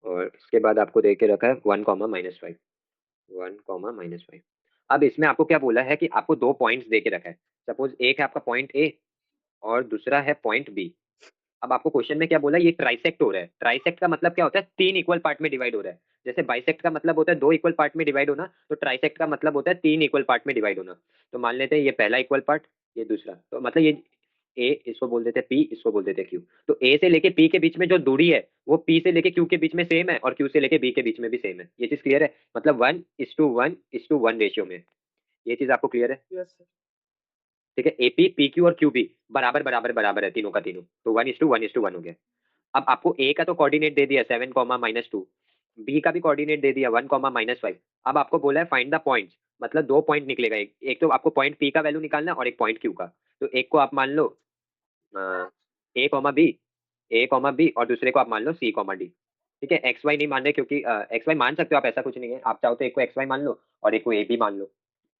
और इसके बाद आपको दे के रखा है 1, -5, 1, -5। अब इसमें आपको क्या बोला है कि आपको दो पॉइंट्स दे के रखा है। सपोज एक है आपका पॉइंट ए और दूसरा है पॉइंट बी। अब आपको क्वेश्चन में क्या बोला है, ये ट्राइसेक्ट हो रहा है। ट्राइसेक्ट का मतलब क्या होता है, तीन इक्वल पार्ट में डिवाइड हो रहा है। जैसे बाइसेक्ट का मतलब होता है दो इक्वल पार्ट में डिवाइड होना, तो ट्राइसेक्ट का मतलब होता है तीन इक्वल पार्ट में डिवाइड होना। तो मान लेते हैं ये पहला इक्वल पार्ट, ये दूसरा, तो मतलब ये ए इसको बोल देते हैं पी, इसको बोल देते हैं क्यू। तो ए से लेके पी के बीच में जो दूरी है वो पी से लेके क्यू के बीच में सेम है और क्यू से लेके बी के बीच में भी सेम है। ये चीज क्लियर है, मतलब 1:1:1 रेशियो में। ये चीज आपको क्लियर है? Yes sir. ठीक है, एपी पी क्यू और क्यू बी बराबर बराबर बराबर है तीनों का तीनों, तो 1:1:1 हो गया। अब आपको ए का तो कोऑर्डिनेट दे दिया 7, -2, बी का भी कोऑर्डिनेट दे दिया 1, -5। अब आपको बोला है फाइंड द पॉइंट, मतलब दो पॉइंट निकलेगा। एक तो आपको पॉइंट पी का वैल्यू निकालना है और एक पॉइंट क्यू का। तो एक को आप मान लो ए कॉमा बी और दूसरे को आप मान लो सी, डी। ठीक है, एक्स वाई नहीं मान रहे, क्योंकि एक्स वाई मान सकते हो आप, ऐसा कुछ नहीं है। आप चाहो तो एक को एक्स वाई मान लो और एक को ए बी मान लो।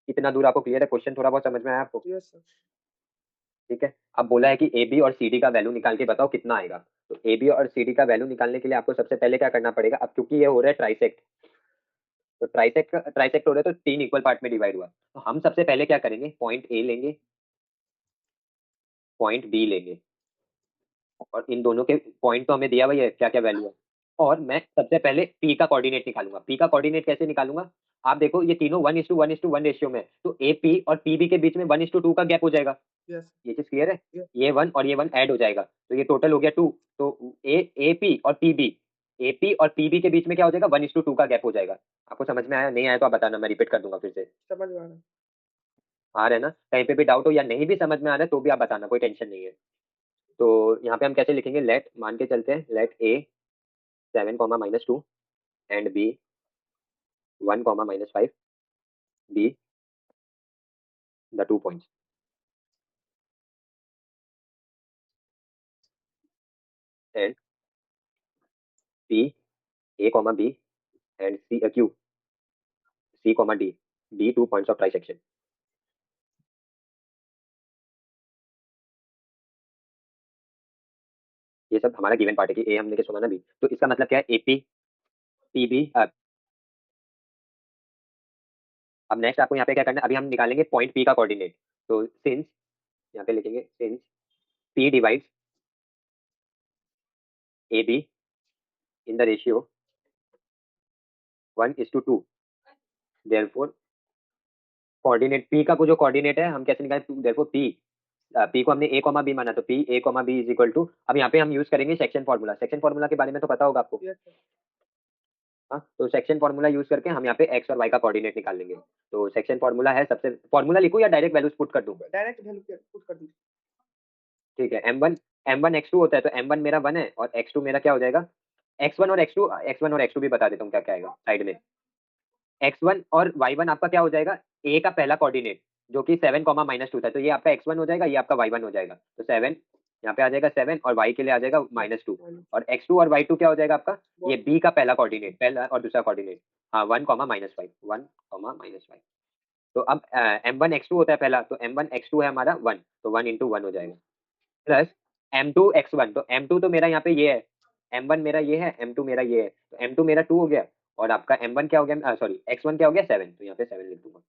इतना दूर आपको क्लियर है? क्वेश्चन थोड़ा बहुत समझ में आया आपको? Yes sir. ठीक है, अब बोला है कि ए बी और सी डी का वैल्यू निकाल के बताओ कितना आएगा। तो ए बी और सी डी का वैल्यू निकालने के लिए आपको सबसे पहले क्या करना पड़ेगा, अब क्योंकि ये हो रहा है ट्राइसेक्ट, तो ट्राइसेक्ट हो रहा है, तो तीन इक्वल पार्ट में डिवाइड हुआ। तो हम सबसे पहले क्या करेंगे, पॉइंट ए लेंगे, पॉइंट बी लेंगे, और इन दोनों के पॉइंट तो हमें दिया हुआ है क्या क्या वैल्यू है। और मैं सबसे पहले पी का कोऑर्डिनेट निकालूंगा। पी का कोऑर्डिनेट कैसे निकालूंगा, आप देखो ये तीनों 1:1:1 रेशियो में है, तो ए पी और पी बी के बीच में 1:2 का गैप हो जाएगा। यस। ये चीज क्लियर है? यस। ये वन और ये वन ऐड हो जाएगा, तो ये टोटल हो गया 2। तो ए पी और पी बी के बीच में क्या हो जाएगा, 1:2 का गैप हो जाएगा। आपको समझ में आया? नहीं आया तो आप बताना, मैं रिपीट कर दूंगा फिर से। समझ में आ रहा है। आ रहा है ना? कहीं पे भी डाउट हो या नहीं भी समझ में आ रहा है तो भी आप बताना, कोई टेंशन नहीं है। तो यहाँ पे हम कैसे लिखेंगे, लेट मान के चलते हैं, let A 7, -2 and B 1, -5, be the 2 points, and P A, B and C Q C, D, the 2 points of trisection. ये सब हमारा गिवन पार्ट है कि ए हमने के सुना ना बी, तो इसका मतलब क्या है, एपी पी बी। अब नेक्स्ट आपको यहाँ पे क्या करना है, अभी हम निकालेंगे पॉइंट पी का कोऑर्डिनेट। तो सिंस, यहाँ पे लिखेंगे since P divides A B in the ratio 1:2, therefore coordinate P का जो कोऑर्डिनेट है हम कैसे निकालें, देयरफॉर पी, पी को हमने ए कॉमा बी माना, तो P A comma B is equal to, अब यहाँ पे हम यूज करेंगे सेक्शन फॉर्मूला। सेक्शन फॉर्मूला के बारे में तो पता होगा आपको। Yes sir. हाँ, तो सेक्शन फॉर्मूला यूज करके हम यहाँ पे एक्स और वाई का कोऑर्डिनेट निकाल लेंगे। तो सेक्शन फॉर्मूला है, सबसे फॉर्मूला लिखूं या डायरेक्ट वैल्यूज पुट कर दूं? डायरेक्ट वैल्यू पुट कर दीजिए। ठीक है, M1 X2 होता है, तो M1 मेरा 1 है और X2 मेरा क्या हो जाएगा, X1 और X2 भी बता देता हूँ क्या क्या आएगा साइड में। X1 और Y1 आपका क्या हो जाएगा, ए का पहला कोऑर्डिनेट जो कि 7, -2 था, तो ये आपका X1 हो जाएगा, ये आपका Y1 हो जाएगा। तो 7 यहाँ पे आ जाएगा 7 और Y के लिए आ जाएगा -2। और X2 और Y2 क्या हो जाएगा आपका, ये B का पहला कोऑर्डिनेट, पहला और दूसरा कोऑर्डिनेट। हाँ, 1, -5, 1, -5। तो अब M1 X2 होता है पहला, तो M1 X2 है हमारा 1, तो 1 × 1 हो जाएगा, प्लस M2 X1। तो M2 तो मेरा यहाँ पे ये है, M1 मेरा ये है, M2 मेरा ये है, तो M2 मेरा 2 हो गया, और आपका M1 क्या हो गया, सॉरी X1 क्या हो गया 7, तो यहाँ पे 7 लिख दूंगा,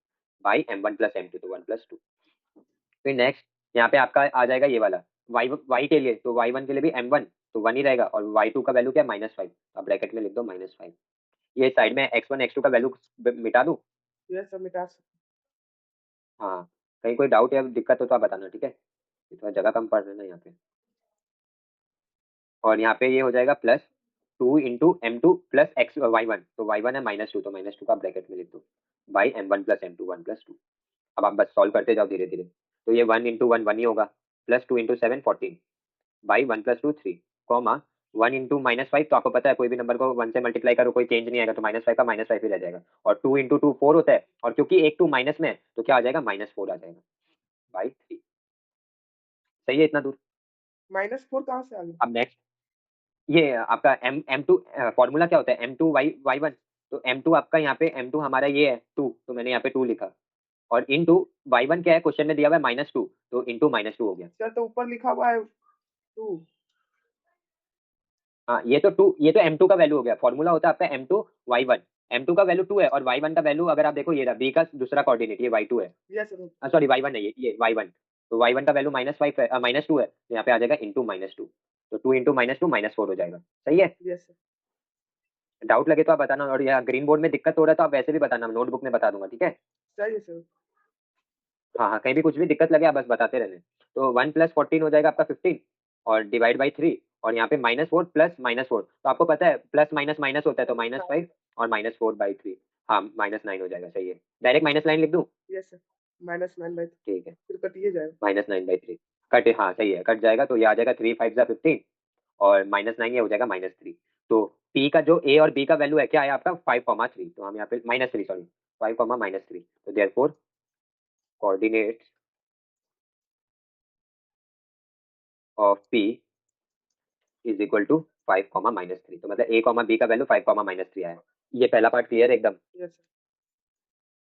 बाई M1 + M2, तो 1 + 2। फिर नेक्स्ट यहाँ पे आपका आ जाएगा ये वाला y के लिए, तो y1 के लिए भी M1, तो 1 ही रहेगा, और y2 का वैल्यू क्या है, -5, अब ब्रैकेट में लिख दो -5। ये साइड में X1 X2 का वैल्यू मिटा दूं? यस सर, मिटा सकते। हाँ, कहीं कोई डाउट या दिक्कत हो तो आप बताना, ठीक है? थोड़ा जगह कम पड़ रहा है ना यहाँ पे। और यहाँ पे ये हो जाएगा +2 × M2 + X Y1, तो Y1 है -2, तो -2 का ब्रैकेट में लिख दो, बाई M1 + M2, 1 + 2। अब आप बस सॉल्व करते जाओ धीरे धीरे। तो ये 1 × 1 1 ही होगा, +2 × 7 14, बाई 1 + 2 3, कॉमा 1 × -5, तो आपको पता है कोई भी नंबर को 1 से मल्टीप्लाई करो कोई चेंज नहीं आएगा, तो -5 का -5 ही रह जाएगा। और 2 × 2 4 होता है, और क्योंकि एक 2 माइनस में है तो क्या आ जाएगा, -4 आ जाएगा, बाई 3। सही है इतना दूर? -4 कहाँ से आ गया? अब नेक्स्ट, ये आपका M2 फॉर्मूला क्या होता है, M2 Y1। तो M2 आपका यहाँ पे M2 हमारा ये है 2, तो मैंने यहाँ पे 2 लिखा, और इनटू Y1 क्या है, क्वेश्चन में दिया हुआ है -2, तो इनटू -2 हो गया। सर तो ऊपर लिखा हुआ है 2। हाँ ये तो टू, ये तो M2 का वैल्यू हो गया। फॉर्मूला होता है आपका M2 Y1। M2 का वैल्यू 2 है और Y1 का वैल्यू अगर आप देखो ये रहा, B का दूसरा कोऑर्डिनेट ये Y2 है। Yes sir. सॉरी Y1 है, ये Y1। तो Y1 का वैल्यू -5 है, -2 है, तो यहाँ पे आ जाएगा इंटू -2। तो 2 इंटू -2 -4 हो जाएगा। सही है। Yes sir. डाउट लगे तो आप बताना, और यहाँ ग्रीन बोर्ड में दिक्कत हो रहा है तो आप वैसे भी बताना, नोटबुक में बता दूंगा, ठीक है। सही है सर। हाँ हाँ, कहीं भी कुछ भी दिक्कत लगे आप बस बताते रहने। तो 1 + 14 हो जाएगा आपका 15, और डिवाइड बाई 3, और यहाँ पे -4 प्लस -4, तो आपको पता है प्लस माइनस माइनस होता है, तो -5 और -4/3। हाँ -9 हो जाएगा। सही है, डायरेक्ट -9 लिख दूँ। Yes sir. -9/3 ठीक है, फिर कटिए जाएगा। -9/3 कट, हाँ सही है, कट जाएगा, तो ये आ जाएगा 3 5 जा 15, और -9 ये हो जाएगा -3। तो पी का जो ए और बी का वैल्यू है क्या है आपका 5,3, तो हम यहाँ पे -3 सॉरी 5,-3, तो therefore coordinates of P is equal to 5,-3, तो मतलब ए कॉमा बी का वैल्यू 5,-3 आया। ये पहला पार्ट क्लियर है एकदम। Yes sir.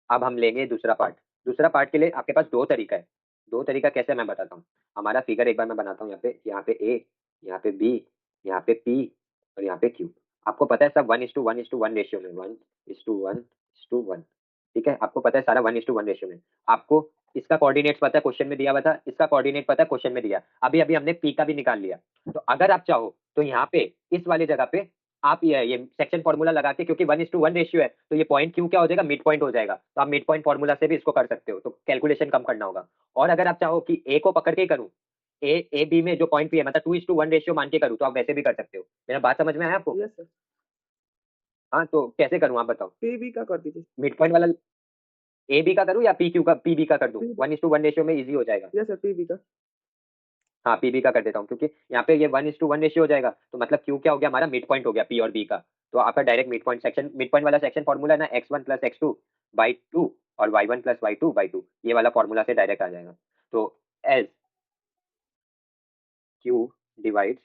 अब हम लेंगे दूसरा पार्ट। दूसरा पार्ट के लिए आपके पास दो तरीका है। दो तरीका कैसे मैं बताता हूँ। हमारा फिगर एक बार मैं बनाता हूँ, यहाँ पे ए, यहाँ पे बी, यहाँ पे पी, और यहाँ पे क्यू। आपको पता है सब 1:1:1 रेशियो में, 1:1:1। ठीक है, आपको पता है सारा 1:1 रेशियो में। आपको इसका कोऑर्डिनेट्स पता है, क्वेश्चन में दिया हुआ था, इसका कोऑर्डिनेट पता है, क्वेश्चन में दिया। अभी अभी हमने पी का भी निकाल लिया। तो अगर आप चाहो तो यहाँ पे इस वाले जगह पे आप ये सेक्शन फॉर्मूला लगा के, क्योंकि 1:1 रेशियो है, तो ये पॉइंट क्यू क्या हो जाएगा, मिड पॉइंट हो जाएगा। तो आप मिड पॉइंट फॉर्मूला से भी इसको कर सकते हो, तो कैलकुलेशन कम करना होगा। और अगर आप चाहो कि ए को पकड़ के ही करूं, ए बी में जो पॉइंट पी है, मतलब 2:1 रेशियो मान के करूं, तो आप वैसे भी कर सकते हो। मेरा बात समझ में आया आपको। Yes sir. हाँ, तो कैसे करूं आप बताओ। पी बी का कर दीजिए। मिड पॉइंट वाला ए बी का करूं या पी क्यू का, पी बी का कर दूं, पी 1:1 रेशियो में इजी हो जाएगा। यस सर, पी बी का। हाँ पीबी का कर देता हूँ, क्योंकि यहाँ पे ये 1:1 रेशियो हो जाएगा, तो मतलब क्यू क्या हो गया, हमारा मिड पॉइंट हो गया पी और बी का। तो आपका direct mid point section, mid point वाला सेक्शन फॉर्मूला है ना, x1 + x2/2 और y1 + y2/2, ये वाला फॉर्मूला से डायरेक्ट आ जाएगा। तो as Q divides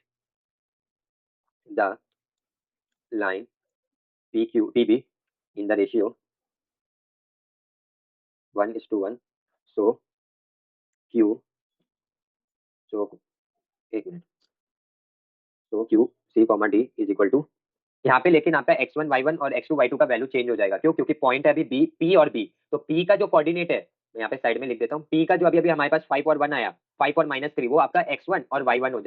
the line P Q P B in the ratio 1:1, so Q, so एक मिनट, so Q C comma D is equal to, यहाँ पे लेकिन आपका x1 y1 और x2 y2 का वैल्यू चेंज हो जाएगा। क्यों? क्योंकि पॉइंट है अभी बी, पी और बी। तो पी का जो कोऑर्डिनेट है, मैं यहाँ पे साइड में लिख देता हूँ, पी का जो अभी अभी हमारे पास 5 और 1 आया, 5 और -3, वो आपका x1 और y1 हो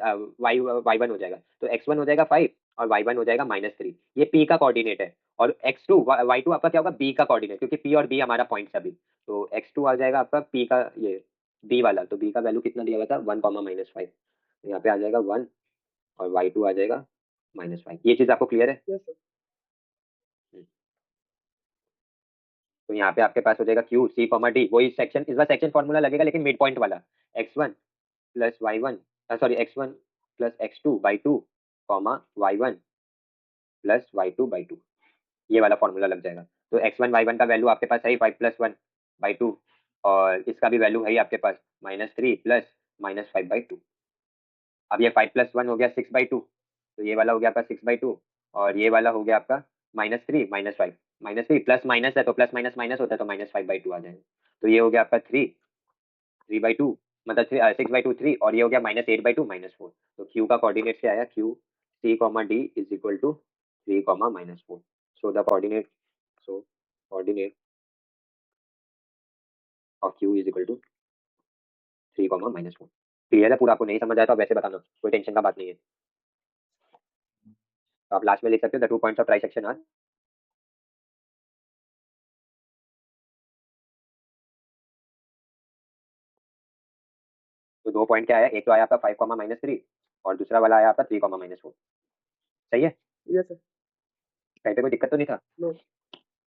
जाएगा। तो x1 हो जाएगा 5 और y1 हो जाएगा -3। ये पी का कोऑर्डिनेट है। और x2 y2 आपका क्या होगा, बी का कोऑर्डिनेट, क्योंकि पी और बी हमारा पॉइंट अभी। तो x2 आ जाएगा आपका पी का, ये बी वाला, तो बी का वैल्यू कितना दिया हुआ था, 1, -5। तो यहाँ पे आ जाएगा 1, और y2 आ जाएगा -5। ये चीज आपको क्लियर है। Yes sir. तो यहाँ पे आपके पास हो जाएगा क्यू सी कॉमा डी, वही सेक्शन, इस बार सेक्शन फॉर्मूला लगेगा लेकिन मिड पॉइंट वाला, x1 + y1, sorry x1 + x2/2 comma y1 + y2/2, ये वाला फॉर्मूला लग जाएगा। तो x1 y1 का वैल्यू आपके पास है ही 5 + 1/2, और इसका भी वैल्यू है ही आपके पास -3 प्लस -5/2। अब ये 5 + 1 हो गया 6/2, तो ये वाला हो गया आपका 6/2, और ये वाला हो गया आपका -3 -5, -3 प्लस माइनस है, तो प्लस माइनस माइनस होता है, तो -5/2 आ जाएगा। तो ये हो गया आपका 3/2, मतलब 6/2 3, और ये हो गया -8/2 -4। तो क्यू का कोऑर्डिनेट क्या आया, Q C comma D is equal to 3, -4। So the coordinate, so coordinate of Q is equal to 3, -4। Clear है पूरा? आपको नहीं समझ आया तो आप वैसे बताना, कोई टेंशन का बात नहीं है। तो आप लास्ट में लिख सकते हो the 2 points of trisection are, तो 2 पॉइंट क्या आया, एक तो आया आपका 5, -3, और दूसरा वाला आया आपका 3, -4। सही है, यस सर। कहीं पे कोई दिक्कत तो नहीं था। नो।